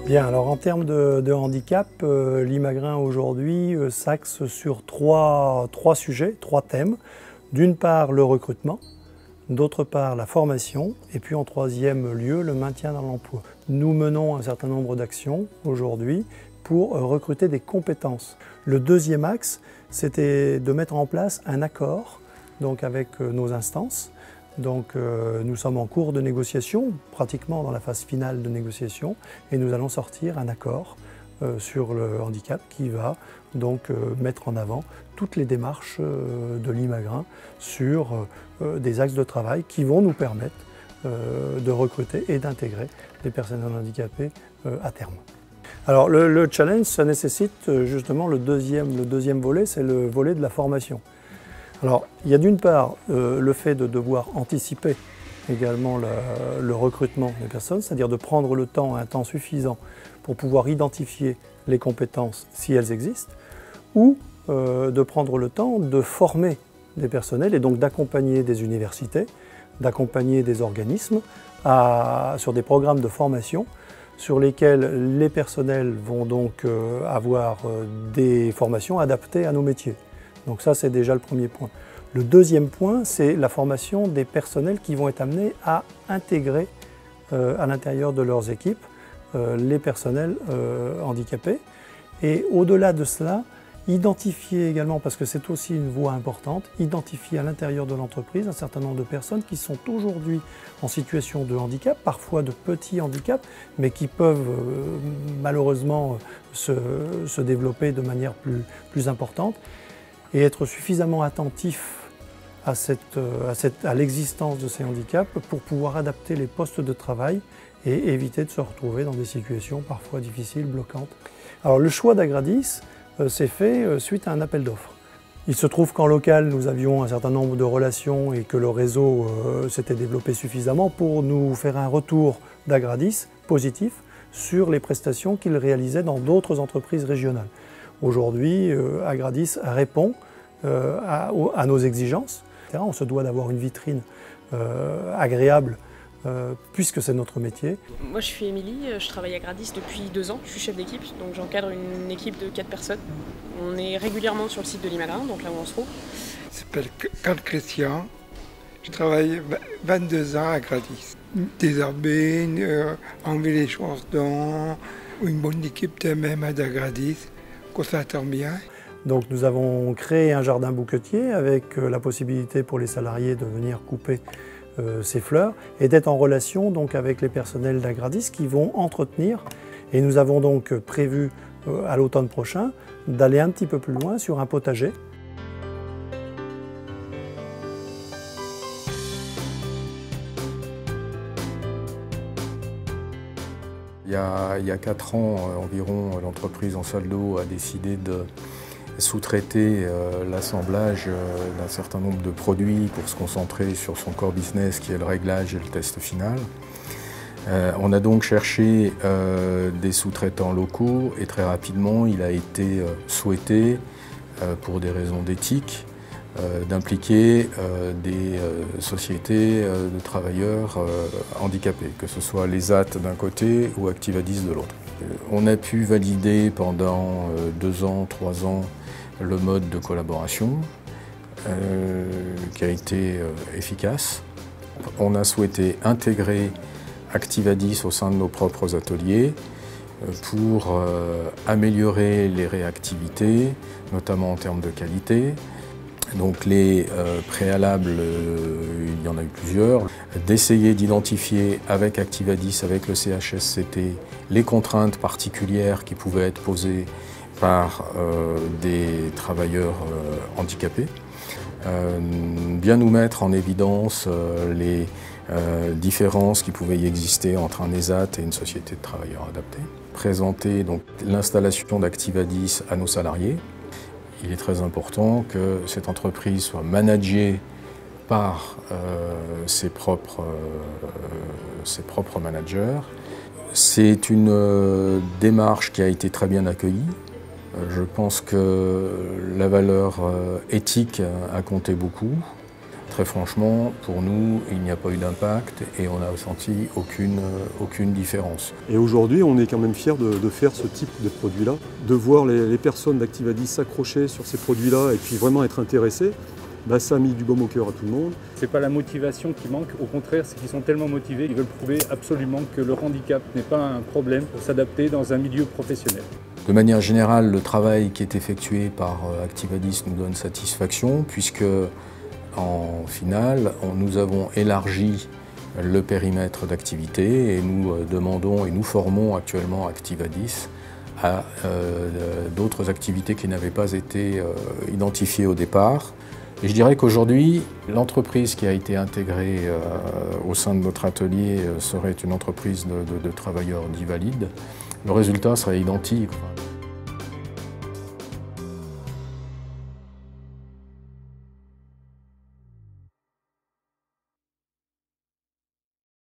Bien, alors en termes de handicap, l'Imagrin aujourd'hui s'axe sur trois sujets, trois thèmes. D'une part, le recrutement, d'autre part, la formation, et puis en troisième lieu, le maintien dans l'emploi. Nous menons un certain nombre d'actions aujourd'hui pour recruter des compétences. Le deuxième axe, c'était de mettre en place un accord donc avec nos instances. Donc nous sommes en cours de négociation, pratiquement dans la phase finale de négociation, et nous allons sortir un accord sur le handicap qui va donc mettre en avant toutes les démarches de l'Imagrin sur des axes de travail qui vont nous permettre de recruter et d'intégrer les personnes handicapées à terme. Alors le challenge, ça nécessite justement le deuxième volet, c'est le volet de la formation. Alors, il y a d'une part le fait de devoir anticiper également le recrutement des personnes, c'est-à-dire de prendre le temps, un temps suffisant pour pouvoir identifier les compétences si elles existent, ou de prendre le temps de former des personnels et donc d'accompagner des universités, d'accompagner des organismes sur des programmes de formation sur lesquels les personnels vont donc avoir des formations adaptées à nos métiers. Donc ça, c'est déjà le premier point. Le deuxième point, c'est la formation des personnels qui vont être amenés à intégrer à l'intérieur de leurs équipes les personnels handicapés. Et au-delà de cela, identifier également, parce que c'est aussi une voie importante, identifier à l'intérieur de l'entreprise un certain nombre de personnes qui sont aujourd'hui en situation de handicap, parfois de petits handicaps, mais qui peuvent malheureusement se développer de manière plus importante, et être suffisamment attentif à l'existence de ces handicaps pour pouvoir adapter les postes de travail et éviter de se retrouver dans des situations parfois difficiles, bloquantes. Alors le choix d'Agradis s'est fait suite à un appel d'offres. Il se trouve qu'en local, nous avions un certain nombre de relations et que le réseau s'était développé suffisamment pour nous faire un retour d'Agradis positif sur les prestations qu'il réalisait dans d'autres entreprises régionales. Aujourd'hui, Agradis répond à nos exigences. On se doit d'avoir une vitrine agréable puisque c'est notre métier. Moi je suis Émilie, je travaille à Agradis depuis 2 ans, je suis chef d'équipe, donc j'encadre une équipe de 4 personnes. On est régulièrement sur le site de l'Imagrin, donc là où on se trouve. Je m'appelle Carl Christian, je travaille 22 ans à Agradis. Désherber, enlever les chardons, une bonne équipe de même à Agradis, que ça tombe bien. Donc nous avons créé un jardin bouquetier avec la possibilité pour les salariés de venir couper ces fleurs et d'être en relation donc avec les personnels d'Agradis qui vont entretenir. Et nous avons donc prévu à l'automne prochain d'aller un petit peu plus loin sur un potager. Il y a 4 ans environ, l'entreprise en salle d'eau a décidé de sous-traiter l'assemblage d'un certain nombre de produits pour se concentrer sur son core business qui est le réglage et le test final. On a donc cherché des sous-traitants locaux et très rapidement il a été souhaité, pour des raisons d'éthique, d'impliquer des sociétés de travailleurs handicapés, que ce soit les AT d'un côté ou Activadis de l'autre. On a pu valider pendant 2 ans, 3 ans le mode de collaboration qui a été efficace. On a souhaité intégrer Activadis au sein de nos propres ateliers pour améliorer les réactivités, notamment en termes de qualité. Donc les préalables, il y en a eu plusieurs, d'essayer d'identifier avec Activadis, avec le CHSCT, les contraintes particulières qui pouvaient être posées par des travailleurs handicapés, bien nous mettre en évidence les différences qui pouvaient y exister entre un ESAT et une société de travailleurs adaptés, présenter donc l'installation d'Activadis à nos salariés. Il est très important que cette entreprise soit managée par ses propres managers. C'est une démarche qui a été très bien accueillie. Je pense que la valeur éthique a compté beaucoup. très franchement, pour nous, il n'y a pas eu d'impact et on n'a senti aucune différence. Et aujourd'hui, on est quand même fiers de faire ce type de produit-là, de voir les personnes d'Activadis s'accrocher sur ces produits-là et puis vraiment être intéressées. Ça a mis du baume au cœur à tout le monde. C'est pas la motivation qui manque, au contraire, c'est qu'ils sont tellement motivés, ils veulent prouver absolument que le handicap n'est pas un problème pour s'adapter dans un milieu professionnel. De manière générale, le travail qui est effectué par Activadis nous donne satisfaction puisque, en finale, nous avons élargi le périmètre d'activité et nous demandons et nous formons actuellement Activadis à d'autres activités qui n'avaient pas été identifiées au départ. Et je dirais qu'aujourd'hui, l'entreprise qui a été intégrée au sein de notre atelier serait une entreprise de travailleurs dits valides. Le résultat serait identique.